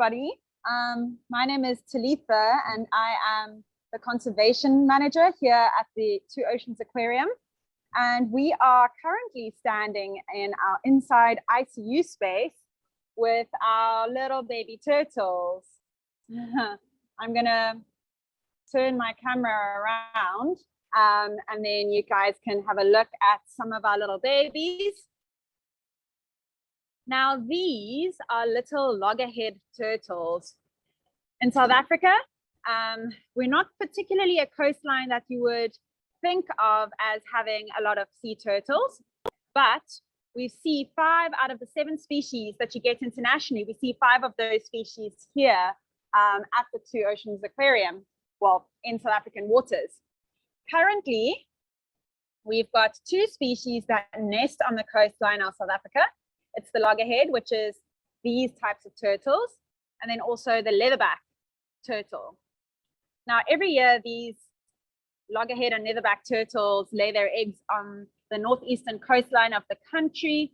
everybody. My name is Talitha and I am the conservation manager here at the Two Oceans Aquarium. And we are currently standing in our inside ICU space with our little baby turtles. I'm gonna turn my camera around and then you guys can have a look at some of our little babies. Now, these are little loggerhead turtles. In South Africa, we're not particularly a coastline that you would think of as having a lot of sea turtles, but we see 5 out of the 7 species that you get internationally. We see 5 of those species here at the Two Oceans Aquarium, well, in South African waters. Currently, we've got 2 species that nest on the coastline of South Africa. It's the loggerhead, which is these types of turtles, and then also the leatherback turtle. Now, every year, these loggerhead and leatherback turtles lay their eggs on the northeastern coastline of the country.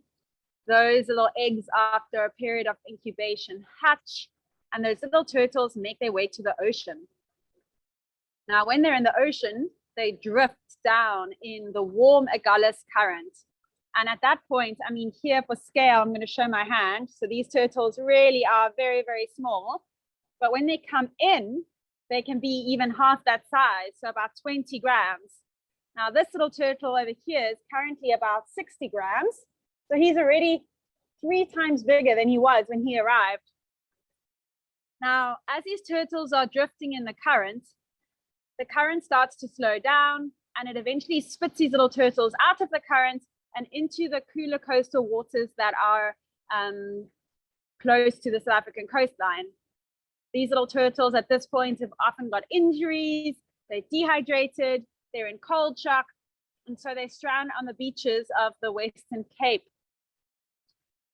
Those little eggs, after a period of incubation, hatch, and those little turtles make their way to the ocean. Now, when they're in the ocean, they drift down in the warm Agulhas current. And at that point, I mean, here for scale, I'm going to show my hand. So these turtles really are very, very small. But when they come in, they can be even half that size, so about 20 grams. Now, this little turtle over here is currently about 60 grams. So he's already 3 times bigger than he was when he arrived. Now, as these turtles are drifting in the current starts to slow down, and it eventually spits these little turtles out of the current and into the cooler coastal waters that are close to the South African coastline. These little turtles at this point have often got injuries, they're dehydrated, they're in cold shock, and so they strand on the beaches of the Western Cape.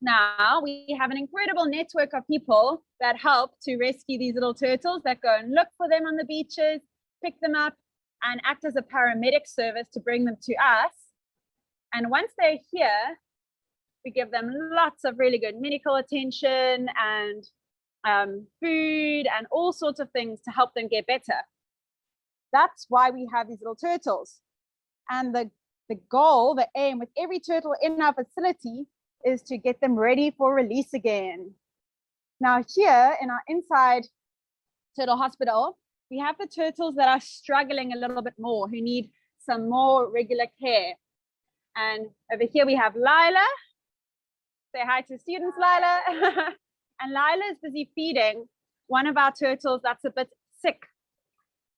Now, we have an incredible network of people that help to rescue these little turtles, that go and look for them on the beaches, pick them up, and act as a paramedic service to bring them to us. And once they're here, we give them lots of really good medical attention and food and all sorts of things to help them get better. That's why we have these little turtles. And the goal, the aim with every turtle in our facility is to get them ready for release again. Now, here in our inside turtle hospital, we have the turtles that are struggling a little bit more, who need some more regular care. And over here we have Lila. Say hi to students, Lila. And Lila is busy feeding one of our turtles that's a bit sick.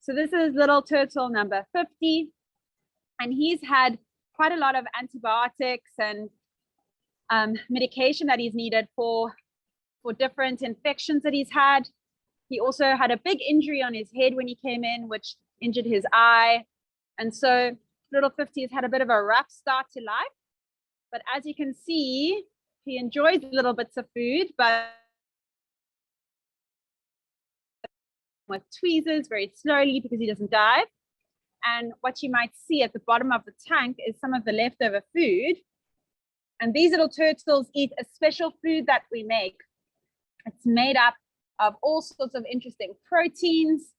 So this is little turtle number 50. And he's had quite a lot of antibiotics and medication that he's needed for different infections that he's had. He also had a big injury on his head when he came in, which injured his eye. And so little 50 has had a bit of a rough start to life, but as you can see, he enjoys little bits of food, but with tweezers very slowly because he doesn't dive. And what you might see at the bottom of the tank is some of the leftover food. And these little turtles eat a special food that we make. It's made up of all sorts of interesting proteins,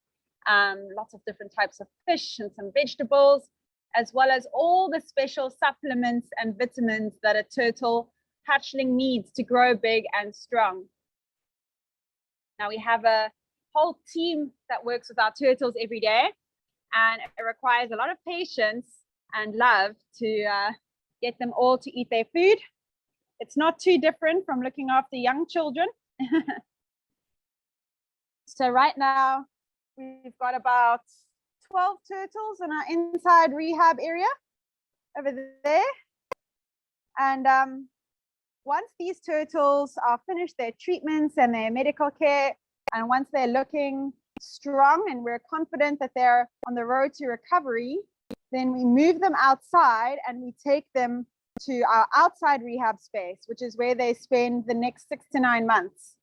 lots of different types of fish and some vegetables, as well as all the special supplements and vitamins that a turtle hatchling needs to grow big and strong. Now, we have a whole team that works with our turtles every day, and it requires a lot of patience and love to get them all to eat their food. It's not too different from looking after young children. So right now, we've got about 12 turtles in our inside rehab area over there. And once these turtles are finished their treatments and their medical care, and once they're looking strong and we're confident that they're on the road to recovery, then we move them outside and we take them to our outside rehab space, which is where they spend the next 6 to 9 months.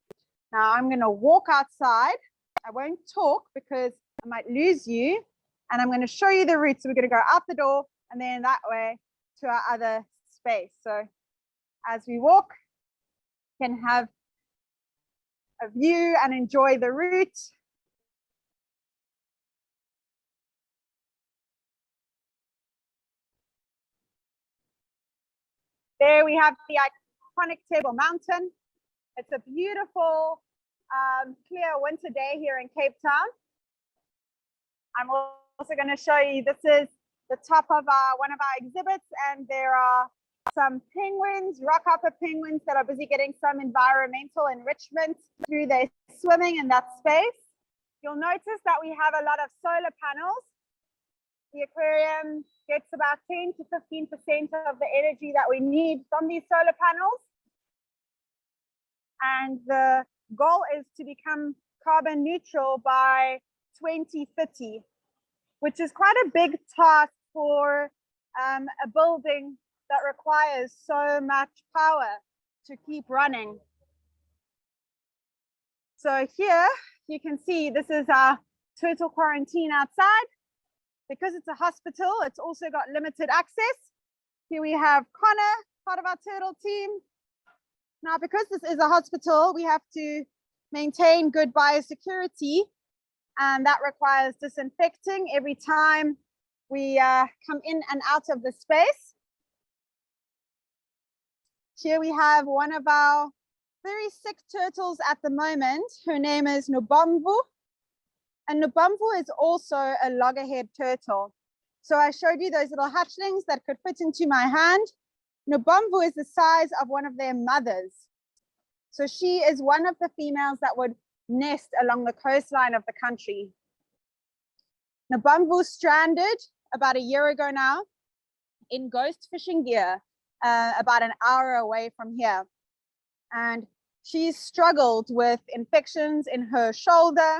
Now, I'm going to walk outside. I won't talk because I might lose you. And I'm going to show you the route. So we're going to go out the door and then that way to our other space. So as we walk, you can have a view and enjoy the route. There we have the iconic Table Mountain. It's a beautiful, clear winter day here in Cape Town. I'm also going to show you, this is the top of one of our exhibits, and there are some penguins, rockhopper penguins, that are busy getting some environmental enrichment through their swimming in that space. You'll notice that we have a lot of solar panels. The aquarium gets about 10 to 15% of the energy that we need from these solar panels. And the goal is to become carbon neutral by 2030, which is quite a big task for a building that requires so much power to keep running. So here you can see this is our turtle quarantine outside. Because it's a hospital, it's also got limited access. Here we have Connor, part of our turtle team. Now, because this is a hospital, we have to maintain good biosecurity, and that requires disinfecting every time we come in and out of the space. Here we have one of our very sick turtles at the moment. Her name is Nubambu. And Nubambu is also a loggerhead turtle. So I showed you those little hatchlings that could fit into my hand. Nubambu is the size of one of their mothers. So she is one of the females that would nest along the coastline of the country. Nubambu stranded about a year ago now in ghost fishing gear, about an hour away from here. And she's struggled with infections in her shoulder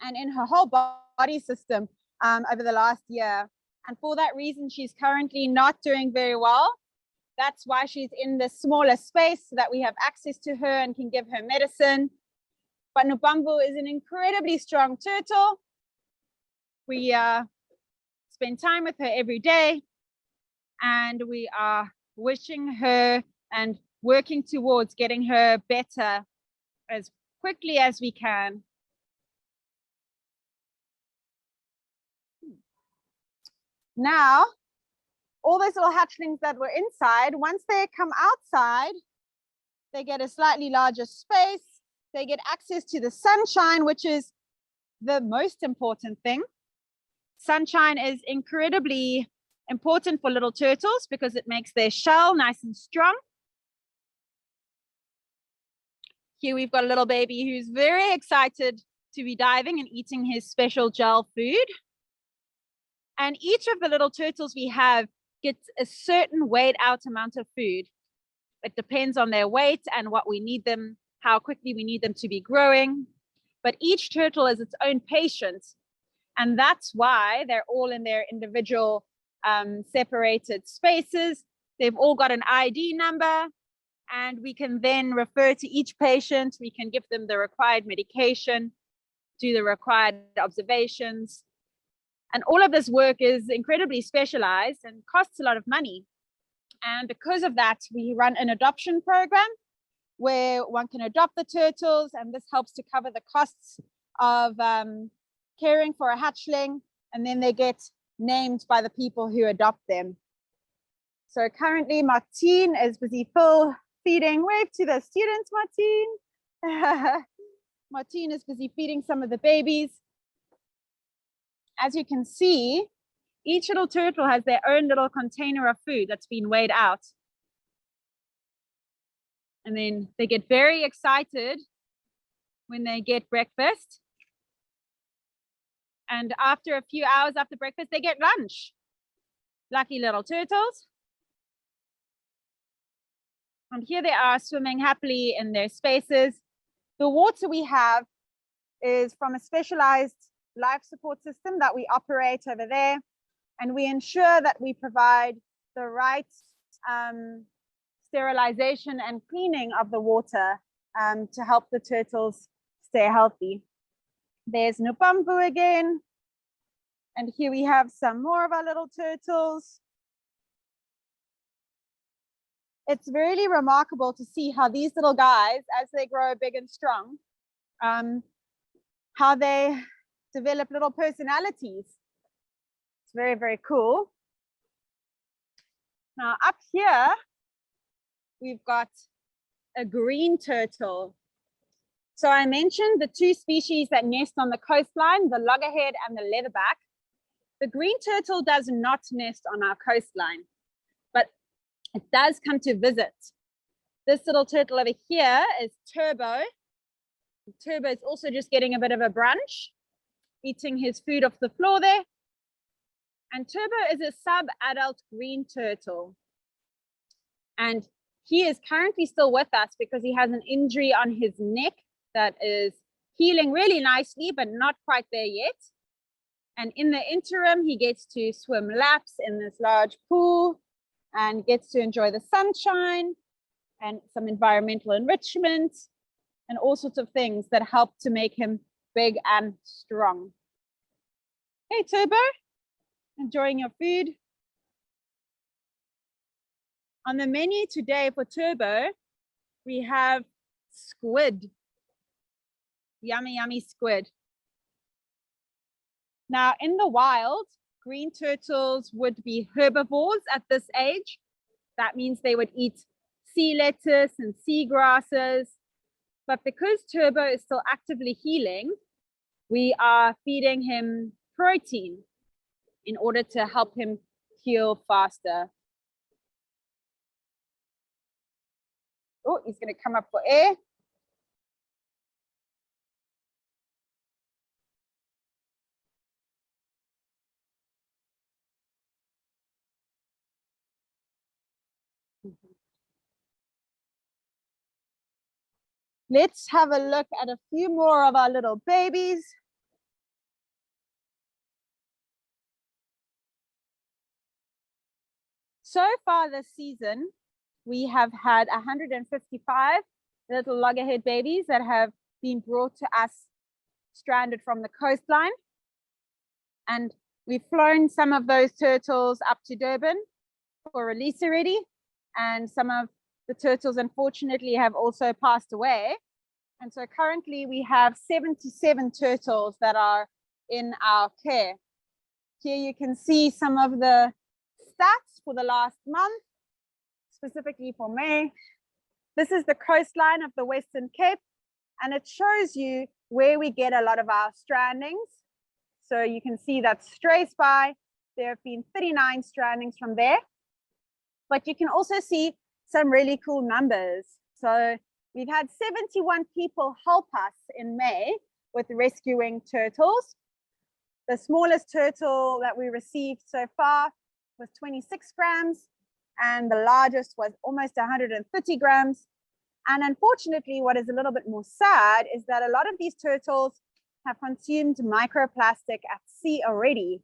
and in her whole body system over the last year. And for that reason, she's currently not doing very well. That's why she's in the smaller space, so that we have access to her and can give her medicine. But Nubambu is an incredibly strong turtle. We spend time with her every day, and we are wishing her and working towards getting her better as quickly as we can. Now, all those little hatchlings that were inside, once they come outside, they get a slightly larger space. They get access to the sunshine, which is the most important thing. Sunshine is incredibly important for little turtles because it makes their shell nice and strong. Here we've got a little baby who's very excited to be diving and eating his special gel food. And each of the little turtles we have gets a certain weighed out amount of food. It depends on their weight and what we need them, how quickly we need them to be growing. But each turtle is its own patient. And that's why they're all in their individual separated spaces. They've all got an ID number, and we can then refer to each patient. We can give them the required medication, do the required observations. And all of this work is incredibly specialized and costs a lot of money. And because of that, we run an adoption program where one can adopt the turtles, and this helps to cover the costs of caring for a hatchling, and then they get named by the people who adopt them. So currently Martine is busy full feeding. Wave to the students, Martine. Martine is busy feeding some of the babies. As you can see, each little turtle has their own little container of food that's been weighed out. And then they get very excited when they get breakfast. And after a few hours after breakfast, they get lunch. Lucky little turtles. And here they are swimming happily in their spaces. The water we have is from a specialized life support system that we operate over there. And we ensure that we provide the right sterilization and cleaning of the water to help the turtles stay healthy. There's Nubambu again. And here we have some more of our little turtles. it's really remarkable to see how these little guys, as they grow big and strong, how they develop little personalities. It's very, very cool. Now up here, we've got a green turtle. So I mentioned the two species that nest on the coastline, the loggerhead and the leatherback. The green turtle does not nest on our coastline, but it does come to visit. This little turtle over here is Turbo. Turbo is also just getting a bit of a brunch, eating his food off the floor there. And Turbo is a sub-adult green turtle. And he is currently still with us because he has an injury on his neck that is healing really nicely, but not quite there yet. And in the interim, he gets to swim laps in this large pool and gets to enjoy the sunshine and some environmental enrichment and all sorts of things that help to make him big and strong. Hey, Turbo, enjoying your food? On the menu today for Turbo, we have squid. Yummy, yummy squid. Now, in the wild, green turtles would be herbivores at this age. That means they would eat sea lettuce and sea grasses. But because Turbo is still actively healing, we are feeding him protein in order to help him heal faster. Oh, he's going to come up for air. Let's have a look at a few more of our little babies. So far this season, we have had 155 little loggerhead babies that have been brought to us stranded from the coastline. And we've flown some of those turtles up to Durban for release already. And some of the turtles, unfortunately, have also passed away. And so currently we have 77 turtles that are in our care. Here you can see some of the stats for the last month, specifically for May. This is the coastline of the Western Cape, and it shows you where we get a lot of our strandings. So you can see that Stray Spy, there have been 39 strandings from there. But you can also see some really cool numbers. So we've had 71 people help us in May with rescuing turtles. The smallest turtle that we received so far was 26 grams, and the largest was almost 130 grams. And unfortunately, what is a little bit more sad is that a lot of these turtles have consumed microplastic at sea already.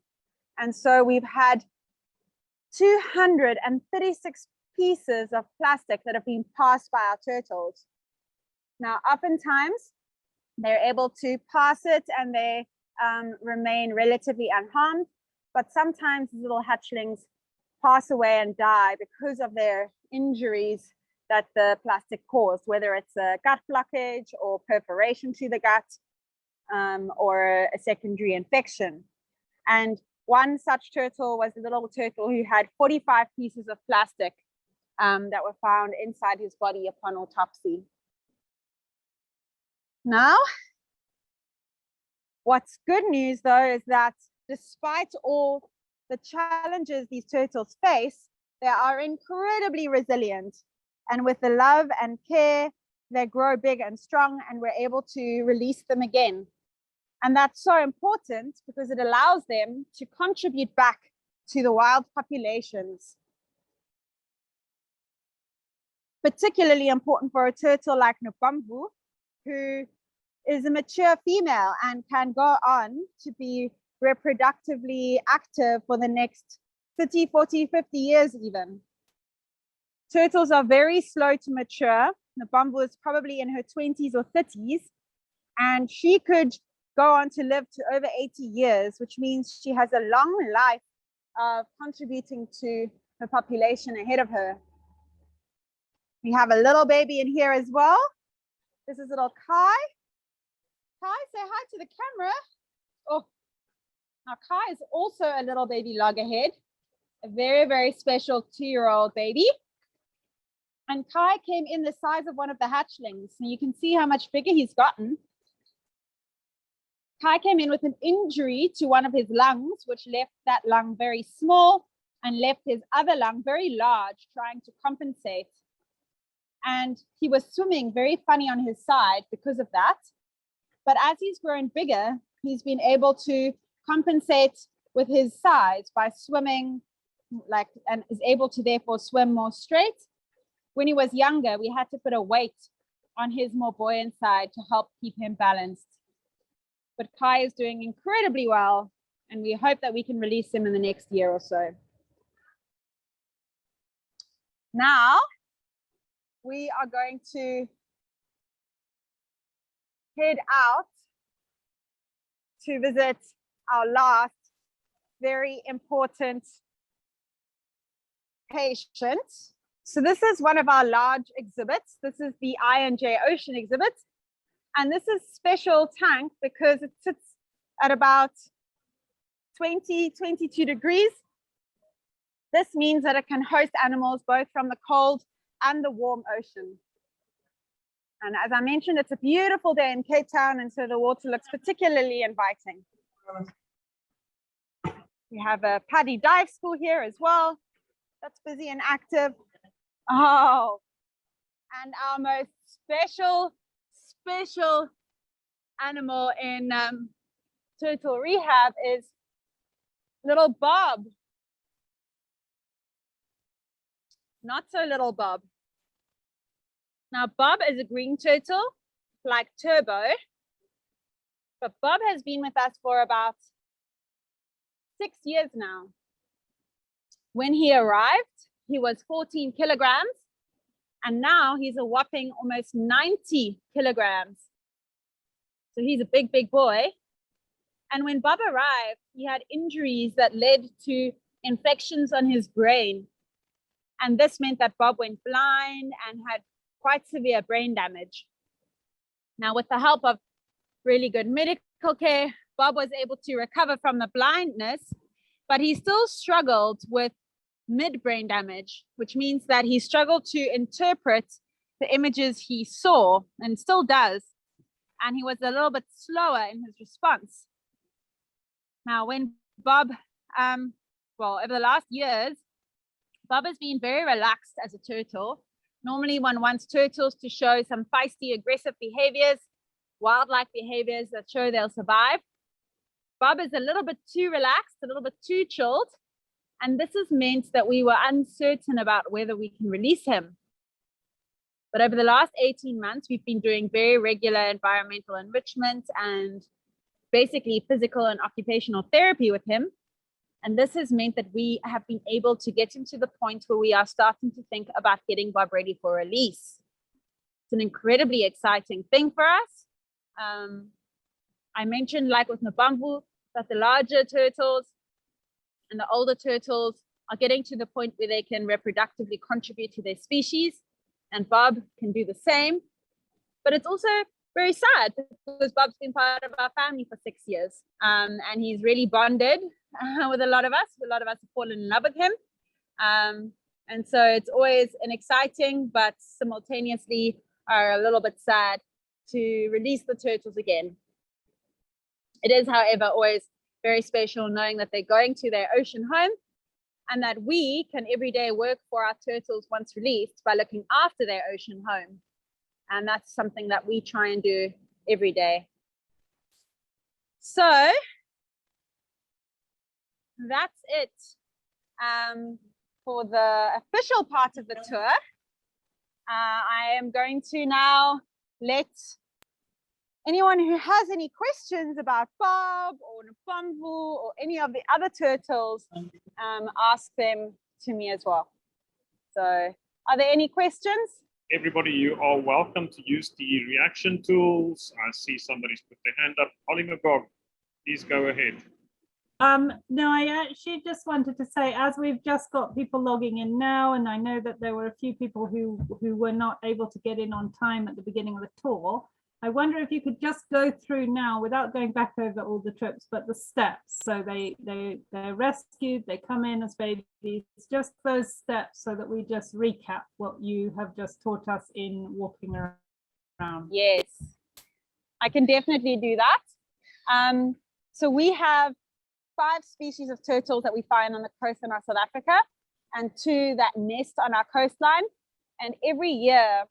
And so we've had 236 pieces of plastic that have been passed by our turtles. Now, oftentimes, they're able to pass it and they remain relatively unharmed, but sometimes these little hatchlings pass away and die because of their injuries that the plastic caused, whether it's a gut blockage or perforation to the gut or a secondary infection. And one such turtle was a little turtle who had 45 pieces of plastic that were found inside his body upon autopsy. Now, what's good news though is that despite all the challenges these turtles face, they are incredibly resilient. And with the love and care, they grow big and strong, and we're able to release them again. And that's so important because it allows them to contribute back to the wild populations. Particularly important for a turtle like Nubambu, who is a mature female and can go on to be reproductively active for the next 30, 40, 50 years even. Turtles are very slow to mature. Nubambu is probably in her 20s or 30s, and she could go on to live to over 80 years, which means she has a long life of contributing to her population ahead of her. We have a little baby in here as well. This is little Kai. Kai, say hi to the camera. Oh, now Kai is also a little baby loggerhead, a very, very special 2-year-old baby. And Kai came in the size of one of the hatchlings. And you can see how much bigger he's gotten. Kai came in with an injury to one of his lungs, which left that lung very small and left his other lung very large, trying to compensate. And he was swimming very funny on his side because of that. But as he's grown bigger, he's been able to compensate with his size by swimming and is able to therefore swim more straight. When he was younger, we had to put a weight on his more buoyant side to help keep him balanced. But Kai is doing incredibly well, and we hope that we can release him in the next year or so. Now, we are going to head out to visit our last very important patient. So this is one of our large exhibits. This is the I&J Ocean exhibit. And this is special tank because it sits at about 20, 22 degrees. This means that it can host animals both from the cold and the warm ocean. And as I mentioned, it's a beautiful day in Cape Town, and so the water looks particularly inviting. We have a paddy dive school here as well. That's busy and active. Oh, and our most special animal in turtle rehab is little Bob. Not so little Bob. Now, Bob is a green turtle, like Turbo, but Bob has been with us for about 6 years now. When he arrived, he was 14 kilograms, and now he's a whopping almost 90 kilograms. So he's a big, big boy. And when Bob arrived, he had injuries that led to infections on his brain. And this meant that Bob went blind and had quite severe brain damage. Now, with the help of really good medical care, Bob was able to recover from the blindness, but he still struggled with midbrain damage, which means that he struggled to interpret the images he saw, and still does. And he was a little bit slower in his response. Now, when Bob, over the last years, Bob has been very relaxed as a turtle. Normally, one wants turtles to show some feisty, aggressive behaviors, wildlife behaviors that show they'll survive. Bob is a little bit too relaxed, a little bit too chilled. And this has meant that we were uncertain about whether we can release him. But over the last 18 months, we've been doing very regular environmental enrichment and basically physical and occupational therapy with him. And this has meant that we have been able to get him to the point where we are starting to think about getting Bob ready for release. It's an incredibly exciting thing for us. I mentioned, like with Nubambu, that the larger turtles and the older turtles are getting to the point where they can reproductively contribute to their species, and Bob can do the same. But it's also very sad because Bob's been part of our family for 6 years, and he's really bonded with a lot of us. A lot of us have fallen in love with him. And so it's always an exciting, but simultaneously are a little bit sad to release the turtles again. It is, however, always very special knowing that they're going to their ocean home, and that we can every day work for our turtles once released by looking after their ocean home. And that's something that we try and do every day. So that's it for the official part of the tour. I am going to now let anyone who has any questions about Bob or Nubambu or any of the other turtles, ask them to me as well. So are there any questions? Everybody, you are welcome to use the reaction tools. I see somebody's put their hand up. Holly McGog, please go ahead. No, I actually just wanted to say, as we've just got people logging in now, and I know that there were a few people who were not able to get in on time at the beginning of the tour. I wonder if you could just go through now without going back over all the trips, but the steps. So they're rescued, they come in as babies, just those steps, so that we just recap what you have just taught us in walking around. Yes, I can definitely do that. So we have 5 species of turtles that we find on the coast in our South Africa, and 2 that nest on our coastline. And every year,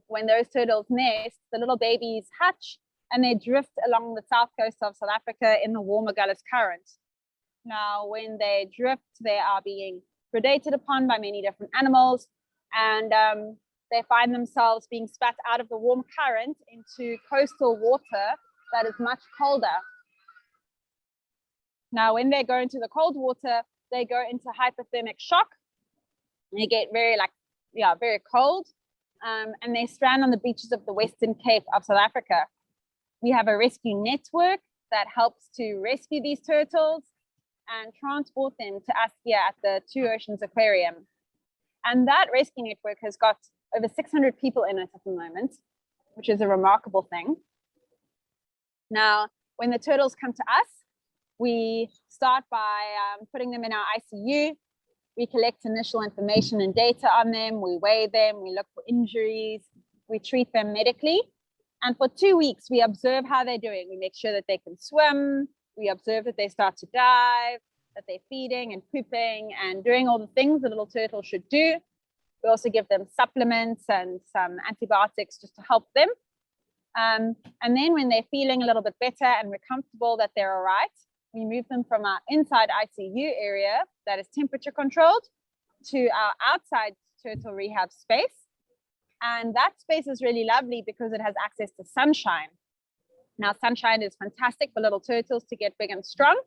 when those turtles nest, the little babies hatch and they drift along the south coast of South Africa in the warmer Gullis Current. Now, when they drift, they are being predated upon by many different animals, and they find themselves being spat out of the warm current into coastal water that is much colder. Now, when they go into the cold water, they go into hypothermic shock. They get very cold, and they strand on the beaches of the Western Cape of South Africa. We have a rescue network that helps to rescue these turtles and transport them to us here at the Two Oceans Aquarium. And that rescue network has got over 600 people in it at the moment, which is a remarkable thing. Now, when the turtles come to us, we start by putting them in our ICU. We collect initial information and data on them. We weigh them. We look for injuries. We treat them medically. And for 2 weeks, we observe how they're doing. We make sure that they can swim. We observe that they start to dive, that they're feeding and pooping and doing all the things a little turtle should do. We also give them supplements and some antibiotics just to help them. And then when they're feeling a little bit better and we're comfortable that they're all right, we move them from our inside ICU area that is temperature controlled to our outside turtle rehab space. And that space is really lovely because it has access to sunshine. Now, sunshine is fantastic for little turtles to get big and strong.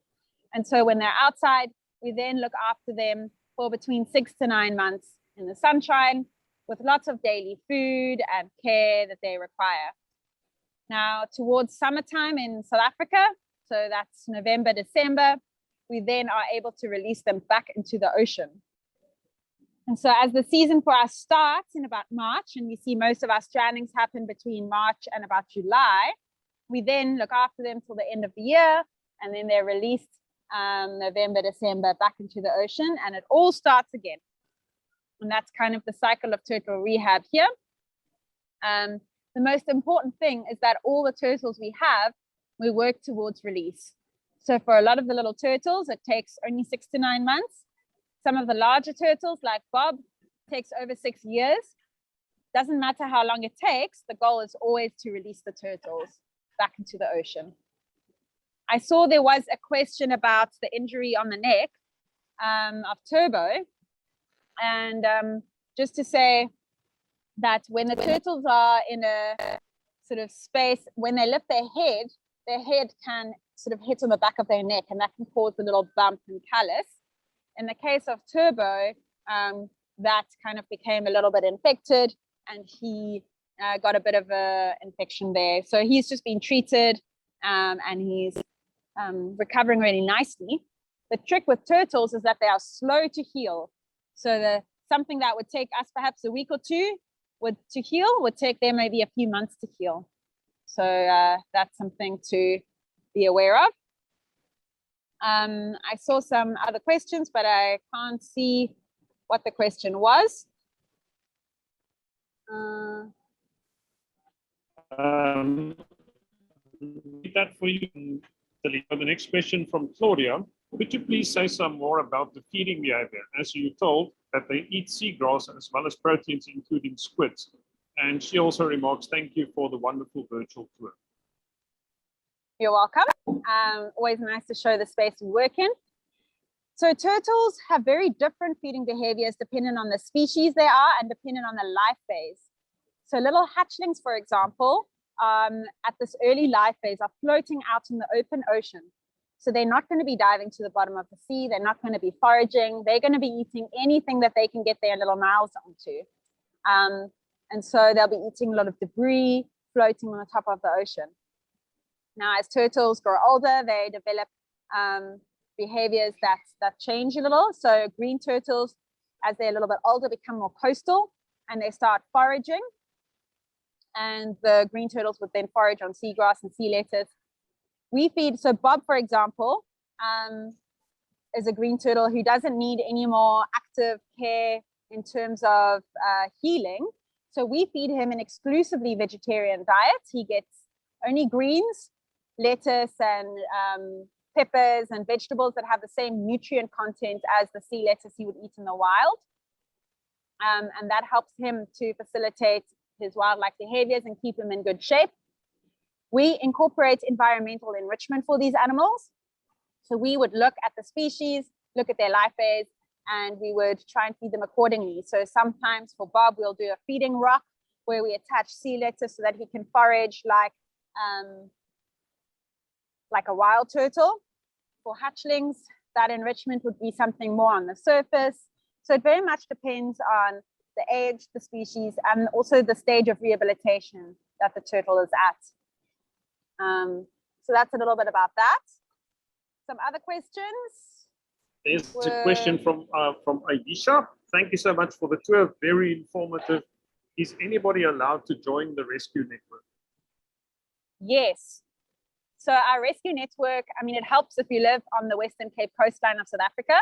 And so when they're outside, we then look after them for between 6 to 9 months in the sunshine with lots of daily food and care that they require. Now, towards summertime in South Africa, so that's November, December, we then are able to release them back into the ocean. And so as the season for us starts in about March, and we see most of our strandings happen between March and about July, we then look after them till the end of the year, and then they're released November, December back into the ocean, and it all starts again. And that's kind of the cycle of turtle rehab here. The most important thing is that all the turtles we have, we work towards release. So for a lot of the little turtles, it takes only 6 to 9 months. Some of the larger turtles, like Bob, takes over 6 years. Doesn't matter how long it takes, the goal is always to release the turtles back into the ocean. I saw there was a question about the injury on the neck of Turbo. And just to say that when the turtles are in a sort of space, when they lift their head can sort of hit on the back of their neck, and that can cause a little bump and callus. In the case of Turbo, that kind of became a little bit infected, and he got a bit of an infection there. So he's just been treated, and he's recovering really nicely. The trick with turtles is that they are slow to heal. So something that would take us perhaps a week or 2 to heal would take them maybe a few months to heal. So that's something to be aware of. I saw some other questions, but I can't see what the question was. Read that for you, Talitha. The next question from Claudia. Could you please say some more about the feeding behavior? As you told that they eat seagrass as well as proteins, including squids. And she also remarks, thank you for the wonderful virtual tour. You're welcome. Always nice to show the space we work in. So turtles have very different feeding behaviors depending on the species they are and depending on the life phase. So little hatchlings, for example, at this early life phase are floating out in the open ocean. So they're not going to be diving to the bottom of the sea. They're not going to be foraging. They're going to be eating anything that they can get their little mouths onto. And so they'll be eating a lot of debris floating on the top of the ocean. Now, as turtles grow older, they develop behaviors that change a little. So green turtles, as they're a little bit older, become more coastal and they start foraging. And the green turtles would then forage on seagrass and sea lettuce. We feed, so Bob, for example, is a green turtle who doesn't need any more active care in terms of healing. So we feed him an exclusively vegetarian diet. He gets only greens, lettuce, and peppers and vegetables that have the same nutrient content as the sea lettuce he would eat in the wild. And that helps him to facilitate his wildlife behaviors and keep him in good shape. We incorporate environmental enrichment for these animals. So we would look at the species, look at their life phase, and we would try and feed them accordingly. So sometimes for Bob, we'll do a feeding rock where we attach sea lettuce so that he can forage like a wild turtle. For hatchlings, that enrichment would be something more on the surface. So it very much depends on the age, the species, and also the stage of rehabilitation that the turtle is at. So that's a little bit about that. Some other questions? There's a question from Aisha. Thank you so much for the tour. Very informative. Is anybody allowed to join the rescue network? Yes. So our rescue network, I mean, it helps if you live on the Western Cape coastline of South Africa.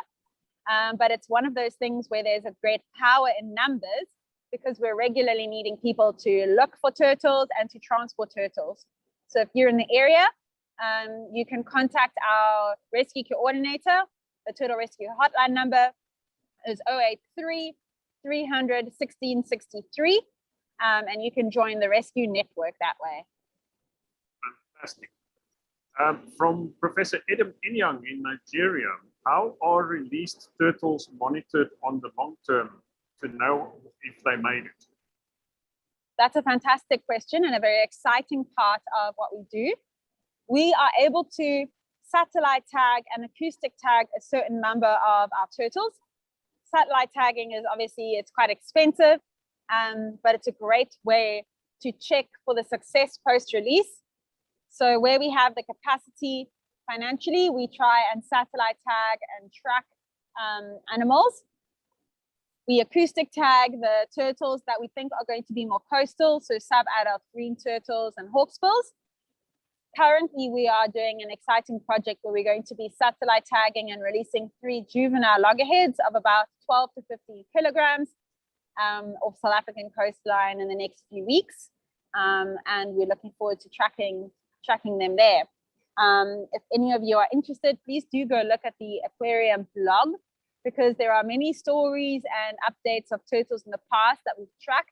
But it's one of those things where there's a great power in numbers because we're regularly needing people to look for turtles and to transport turtles. So if you're in the area, you can contact our rescue coordinator. The turtle rescue hotline number is 083 300 1663. And you can join the rescue network that way. Fantastic. From Professor Edem Inyang in Nigeria, how are released turtles monitored on the long term to know if they made it? That's a fantastic question and a very exciting part of what we do. We are able to satellite tag and acoustic tag a certain number of our turtles. Satellite tagging is obviously, it's quite expensive, but it's a great way to check for the success post-release. So where we have the capacity financially, we try and satellite tag and track animals. We acoustic tag the turtles that we think are going to be more coastal, so sub-adult green turtles and hawksbills. Currently, we are doing an exciting project where we're going to be satellite tagging and releasing 3 juvenile loggerheads of about 12 to 15 kilograms off South African coastline in the next few weeks. And we're looking forward to tracking them there. If any of you are interested, please do go look at the aquarium blog because there are many stories and updates of turtles in the past that we've tracked.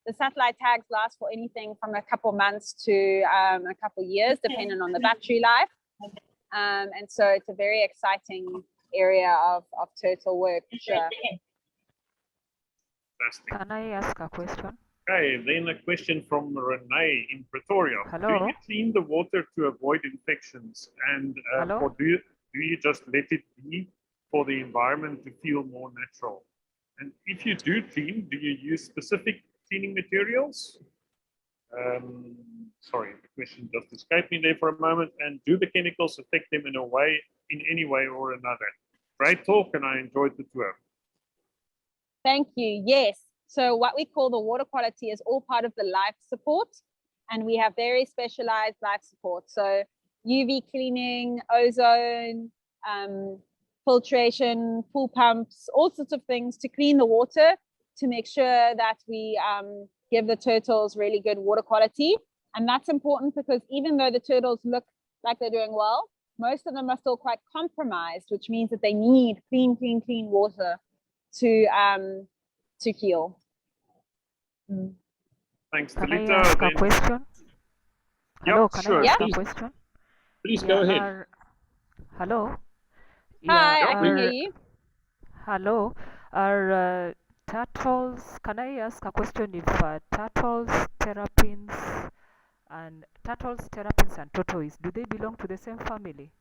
The satellite tags last for anything from a couple months to a couple years, depending on the battery life. And so it's a very exciting area of turtle work, for sure. Fantastic. Can I ask a question? Okay, then a question from Renee in Pretoria. Hello? Do you clean the water to avoid infections, and or do you just let it be for the environment to feel more natural? And if you do clean, do you use specific cleaning materials? Sorry, the question just escaped me there for a moment. And do the chemicals affect them in any way or another? Great talk, and I enjoyed the tour. Thank you. Yes. So what we call the water quality is all part of the life support, and we have very specialized life support. So UV cleaning, ozone, filtration, pool pumps, all sorts of things to clean the water to make sure that we give the turtles really good water quality. And that's important because even though the turtles look like they're doing well, most of them are still quite compromised, which means that they need clean water to heal. Thanks, Can I Talitha. ask a question? Hello, can sure. I ask Please, a question? please go ahead. Hello? Hi, I can hear you. Hello. Are turtles, can I ask a question if turtles, terrapins, and tortoise, do they belong to the same family?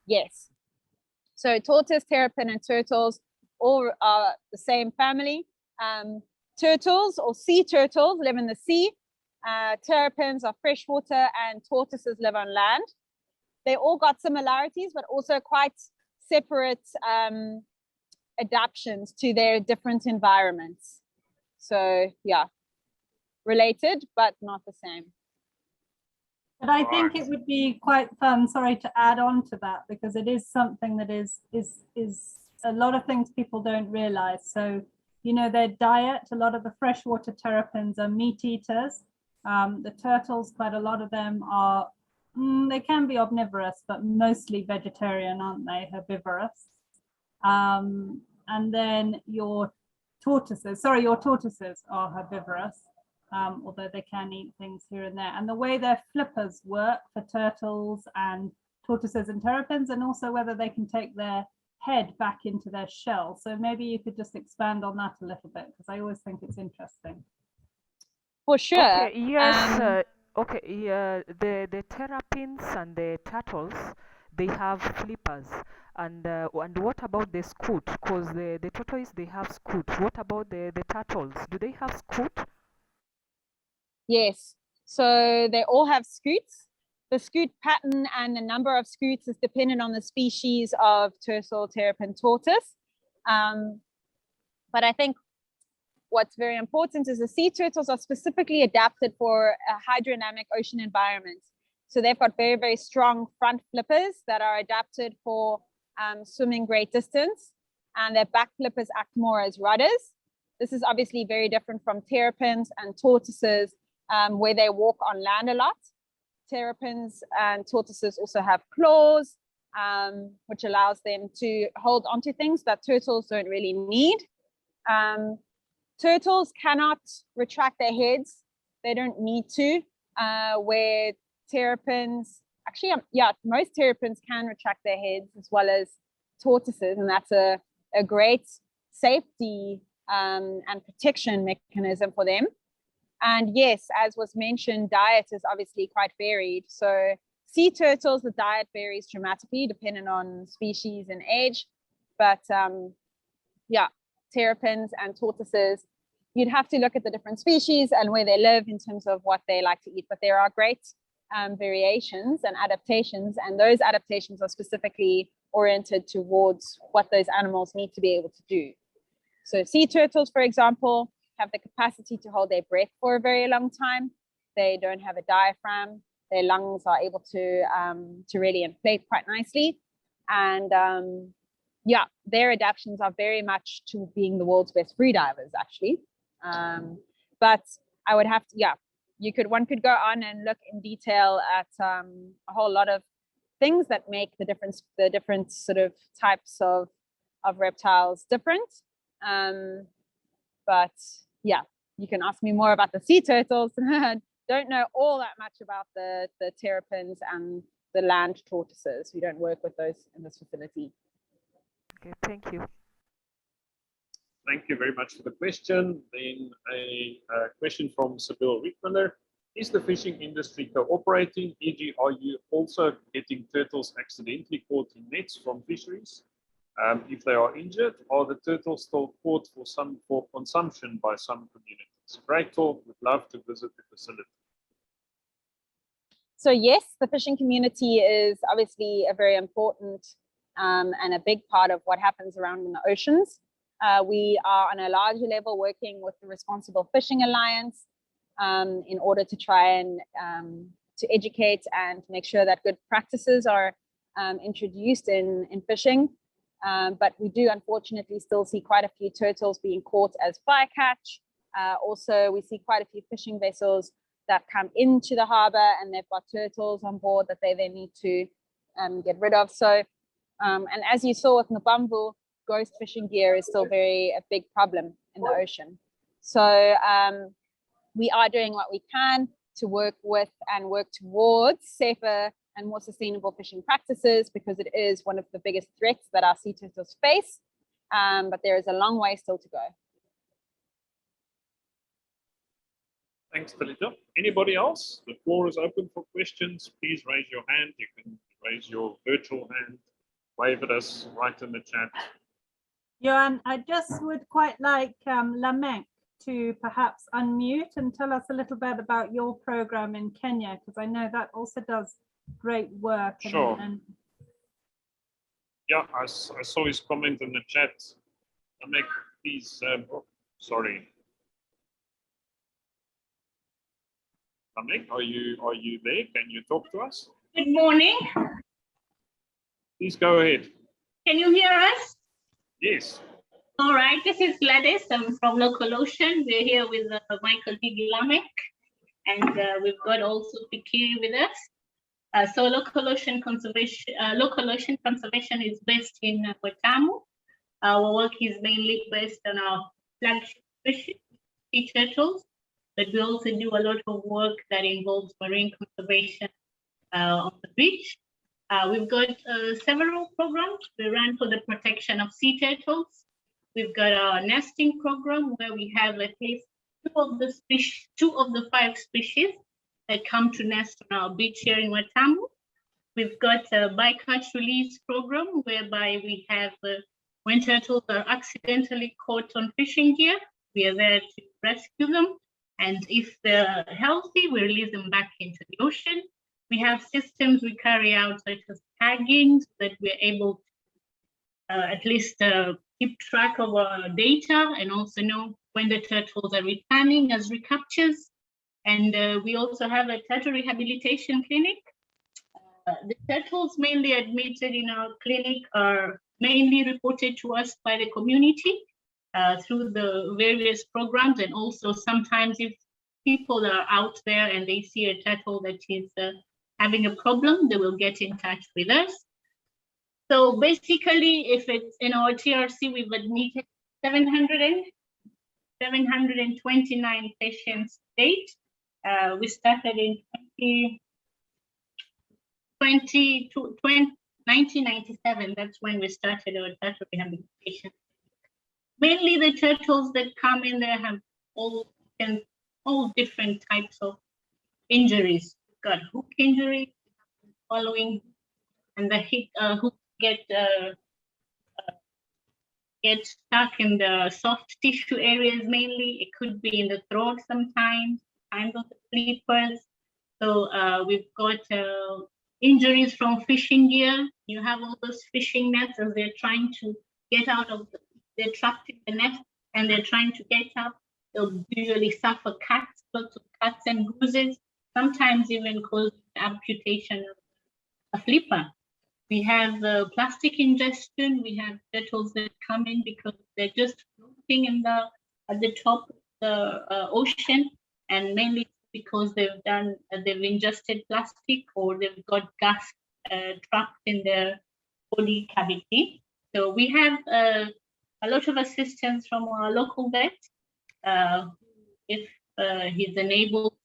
Yes. So tortoise, terrapin, and turtles all are the same family. Turtles or sea turtles live in the sea. Terrapins are freshwater and tortoises live on land. they all got similarities, but also quite separate adaptations to their different environments. So yeah, related, but not the same. But I think it would be quite fun, sorry, to add on to that, because it is something that is a lot of things people don't realize. So, you know, their diet, a lot of the freshwater terrapins are meat eaters. The turtles, quite a lot of them are, they can be omnivorous, but mostly vegetarian, aren't they? Herbivorous. And then your tortoises are herbivorous. Although they can eat things here and there. And the way their flippers work for turtles and tortoises and terrapins, and also whether they can take their head back into their shell. So maybe you could just expand on that a little bit, because I always think it's interesting. For sure. Okay, yes. Okay, yeah, the terrapins and the turtles, they have flippers. And what about the scoot? Because the tortoise, they have scoot. What about the turtles? Do they have scoot? Yes, so they all have scoots. The scoot pattern and the number of scoots is dependent on the species of turtle, terrapin, tortoise. But I think what's very important is the sea turtles are specifically adapted for a hydrodynamic ocean environment. So they've got very, very strong front flippers that are adapted for swimming great distance, and their back flippers act more as rudders. This is obviously very different from terrapins and tortoises, where they walk on land a lot. Terrapins and tortoises also have claws, which allows them to hold onto things that turtles don't really need. Turtles cannot retract their heads. They don't need to, where terrapins, actually, most terrapins can retract their heads as well as tortoises, and that's a great safety and protection mechanism for them. And yes, as was mentioned, diet is obviously quite varied. So sea turtles, the diet varies dramatically depending on species and age. But yeah, terrapins and tortoises, you'd have to look at the different species and where they live in terms of what they like to eat. But there are great variations and adaptations, and those adaptations are specifically oriented towards what those animals need to be able to do. So sea turtles, for example, have the capacity to hold their breath for a very long time. They don't have a diaphragm. Their lungs are able to really inflate quite nicely. And yeah, their adaptations are very much to being the world's best free divers, actually. But I would have to, one could go on and look in detail at a whole lot of things that make the different sort of types of reptiles different. But yeah, you can ask me more about the sea turtles. Don't know all that much about the terrapins and the land tortoises. We don't work with those in this facility. Okay, thank you. Thank you very much for the question. Then a question from Sybil Rickmiller. Is the fishing industry cooperating? E.g., are you also getting turtles accidentally caught in nets from fisheries? If they are injured, are the turtles still caught for consumption by some communities? Great talk. Would love to visit the facility. So yes, the fishing community is obviously a very important and a big part of what happens around in the oceans. We are on a larger level working with the Responsible Fishing Alliance in order to try and to educate and make sure that good practices are introduced in fishing. But we do unfortunately still see quite a few turtles being caught as bycatch. Also, we see quite a few fishing vessels that come into the harbor and they've got turtles on board that they then need to get rid of. So, and as you saw with Nubambu, ghost fishing gear is still a big problem in the ocean. So we are doing what we can to work with and work towards safer and more sustainable fishing practices, because it is one of the biggest threats that our sea turtles face. But there is a long way still to go. Thanks, Talitha. Anybody else? The floor is open for questions. Please raise your hand. You can raise your virtual hand, wave at us, write in the chat. Johan, I just would quite like Lamek to perhaps unmute and tell us a little bit about your program in Kenya, because I know that also does great work. Sure. And Yeah, I saw his comment in the chat. Namek, please, sorry. Namek, are you there? Can you talk to us? Good morning. Please go ahead. Can you hear us? Yes. All right, this is Gladys. I'm from Local Ocean. We're here with my colleague Lamek, and we've got also Fikiri with us. So Local Ocean Conservation is based in Watamu. Our work is mainly based on our flagship species, sea turtles, but we also do a lot of work that involves marine conservation on the beach. We've got several programs we run for the protection of sea turtles. We've got our nesting program where we have at least two of the 5 species that come to nest on our beach here in Watamu. We've got a bycatch release program whereby we have when turtles are accidentally caught on fishing gear, we are there to rescue them. And if they're healthy, we release them back into the ocean. We have systems we carry out such as tagging so that we're able to at least keep track of our data and also know when the turtles are returning as recaptures. And we also have a turtle rehabilitation clinic. The turtles mainly admitted in our clinic are mainly reported to us by the community through the various programs, and also sometimes if people are out there and they see a turtle that is having a problem, they will get in touch with us. So basically, if it's in our TRC, we've admitted 729 patients to date. We started in 1997. That's when we started our turtle rehabilitation. Mainly the turtles that come in there have all different types of injuries. We've got hook injury, following, and the hook get stuck in the soft tissue areas mainly. It could be in the throat sometimes of the flippers. So we've got injuries from fishing gear. You have all those fishing nets as they're trying to get out of they're trapped in the net and they're trying to get up. They'll usually suffer cuts, lots of cuts and bruises, sometimes even cause amputation of a flipper. We have plastic ingestion. We have turtles that come in because they're just floating at the top of the ocean, and mainly because they've ingested plastic or they've got gas trapped in their body cavity. So we have a lot of assistance from our local vet. If he's unable to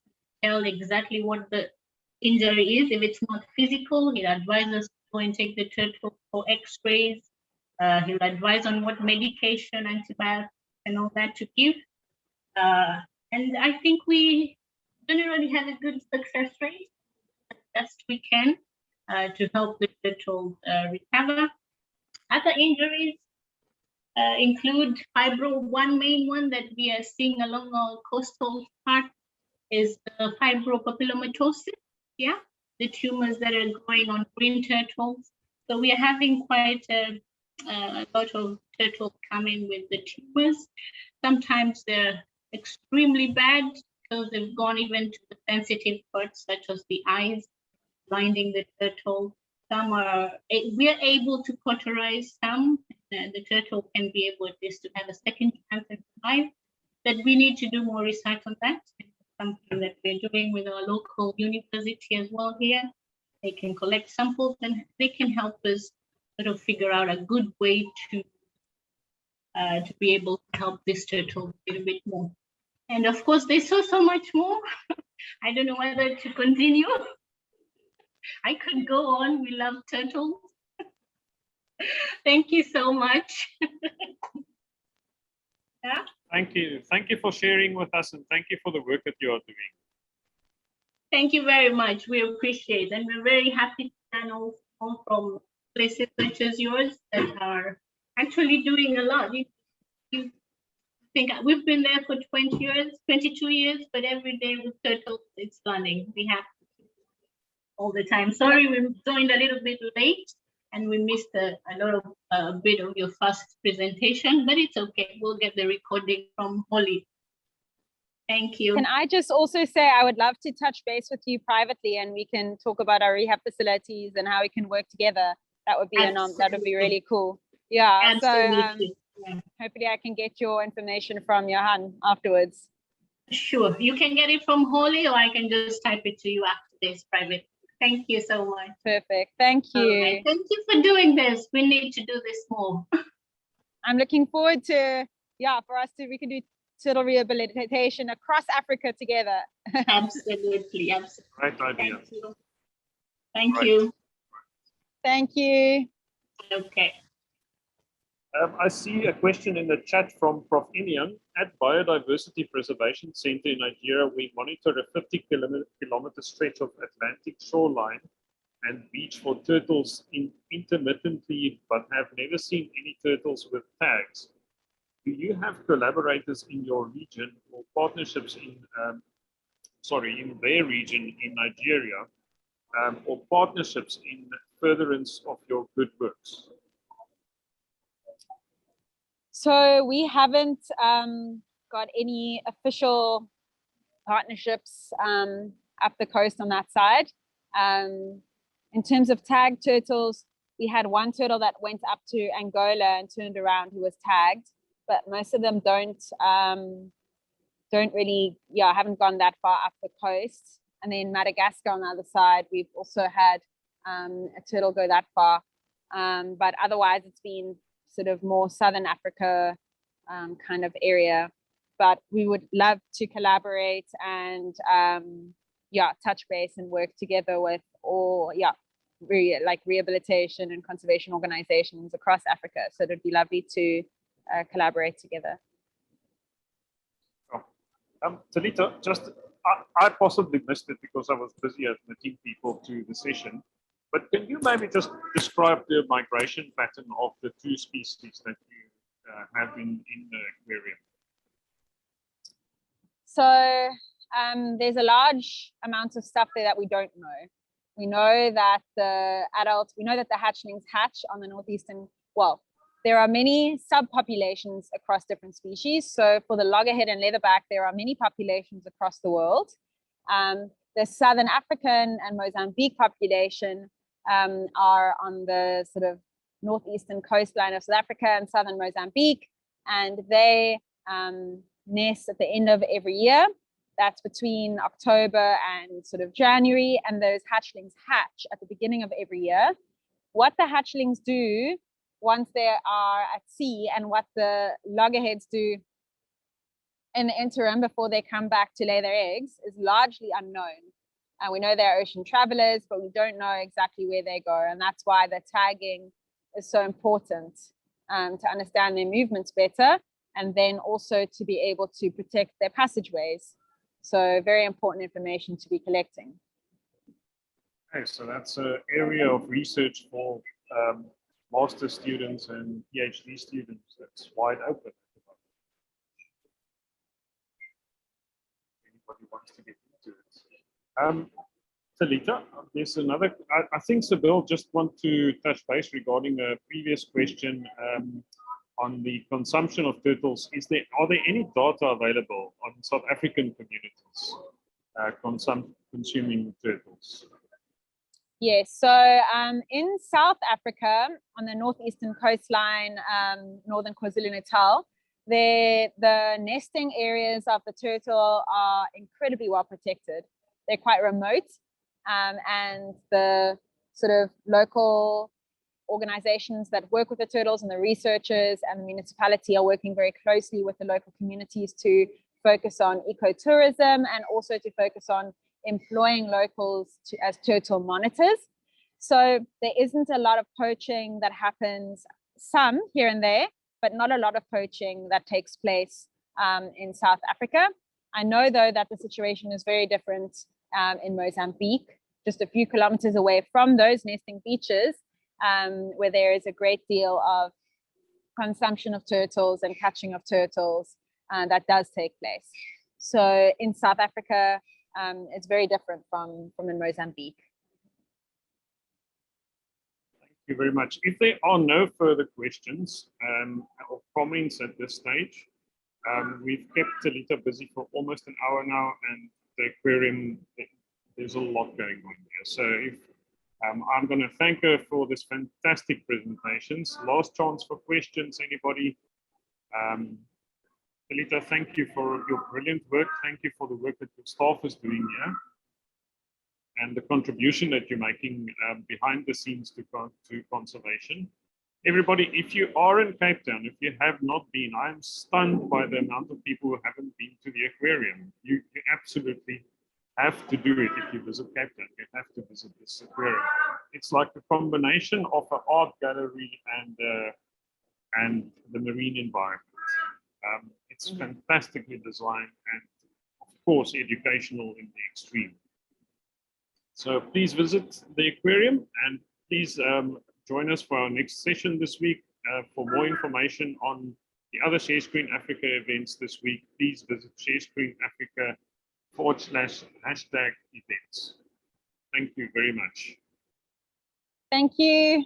tell exactly what the injury is, if it's not physical, he'll advise us to go and take the turtle for x-rays. He'll advise on what medication, antibiotics, and all that to give. And I think we generally have a good success rate, as best we can, to help the turtle recover. Other injuries include fibro. One main one that we are seeing along our coastal part is fibropapillomatosis. Yeah, the tumors that are growing on green turtles. So we are having quite a lot of turtles coming with the tumors. Sometimes they're extremely bad because they've gone even to the sensitive parts such as the eyes, blinding the turtle. Some are, we are able to cauterize some. The turtle can be able at least to have a second chance and survive. But we need to do more research on that. Something that we're doing with our local university as well here. They can collect samples and they can help us sort of figure out a good way to be able to help this turtle a little bit more. And of course, there's so much more. I don't know whether to continue. I could go on. We love turtles. Thank you so much. Yeah. Thank you. Thank you for sharing with us, and thank you for the work that you are doing. Thank you very much. We appreciate it. And we're very happy to channel from places such as yours that are actually doing a lot. You think we've been there for 20 years, 22 years, but every day with turtles, it's learning. We have all the time. Sorry, we joined a little bit late and we missed a bit of your first presentation, but it's okay. We'll get the recording from Holly. Thank you. Can I just also say I would love to touch base with you privately, and we can talk about our rehab facilities and how we can work together. That would be that would be really cool. Yeah. Absolutely. So hopefully I can get your information from Johan afterwards. Sure. You can get it from Holly, or I can just type it to you after this private. Thank you so much. Perfect. Thank you. Okay. Thank you for doing this. We need to do this more. I'm looking forward to, we can do turtle rehabilitation across Africa together. Absolutely. Absolutely. Great idea. Thank you. Thank Right. you. Thank you. Okay. I see a question in the chat from Prof. Inian. At Biodiversity Preservation Center in Nigeria, we monitor a 50-kilometer stretch of Atlantic shoreline and beach for turtles intermittently, but have never seen any turtles with tags. Do you have collaborators in your region or partnerships in their region in Nigeria, or partnerships in furtherance of your good works? So we haven't got any official partnerships up the coast on that side. In terms of tagged turtles, we had one turtle that went up to Angola and turned around who was tagged, but most of them don't really, haven't gone that far up the coast. And then Madagascar on the other side, we've also had a turtle go that far. But otherwise it's been sort of more Southern Africa kind of area. But we would love to collaborate and touch base and work together with all like rehabilitation and conservation organizations across Africa. So it'd be lovely to collaborate together. Talitha, I possibly missed it because I was busy admitting people to the session. But can you maybe just describe the migration pattern of the two species that you have in the aquarium? So there's a large amount of stuff there that we don't know. We know that the hatchlings hatch on the northeastern, there are many subpopulations across different species. So for the loggerhead and leatherback, there are many populations across the world. The Southern African and Mozambique population are on the sort of northeastern coastline of South Africa and southern Mozambique, and they nest at the end of every year. That's between October and sort of January, and those hatchlings hatch at the beginning of every year. What the hatchlings do once they are at sea and what the loggerheads do in the interim before they come back to lay their eggs is largely unknown. And we know they're ocean travelers, but we don't know exactly where they go. And that's why the tagging is so important, to understand their movements better, and then also to be able to protect their passageways. So very important information to be collecting. Okay, so that's an area of research for master students and PhD students that's wide open. Anybody wants to get into it. Talitha, there's another, I think Sybil just want to touch base regarding a previous question on the consumption of turtles. Are there any data available on South African communities consuming turtles? Yes, so in South Africa, on the northeastern coastline, northern KwaZulu-Natal, the nesting areas of the turtle are incredibly well protected. They're quite remote, and the sort of local organizations that work with the turtles and the researchers and the municipality are working very closely with the local communities to focus on ecotourism and also to focus on employing locals as turtle monitors. So there isn't a lot of poaching that happens, some here and there, but not a lot of poaching that takes place in South Africa. I know though that the situation is very different in Mozambique, just a few kilometers away from those nesting beaches, where there is a great deal of consumption of turtles and catching of turtles that does take place. So in South Africa, it's very different from in Mozambique. you very much. If there are no further questions or comments at this stage, we've kept Talitha busy for almost an hour now, and the aquarium, there's a lot going on here. So if I'm going to thank her for this fantastic presentations. Last chance for questions, anybody? Talitha, thank you for your brilliant work. Thank you for the work that your staff is doing here, and the contribution that you're making behind the scenes to conservation. Everybody, if you are in Cape Town, if you have not been, I'm stunned by the amount of people who haven't been to the aquarium. You absolutely have to do it if you visit Cape Town. You have to visit this aquarium. It's like a combination of an art gallery and the marine environment. It's fantastically designed and, of course, educational in the extreme. So please visit the aquarium, and please join us for our next session this week. For more information on the other Share Screen Africa events this week, please visit sharescreenafrica.com/events. Thank you very much. Thank you.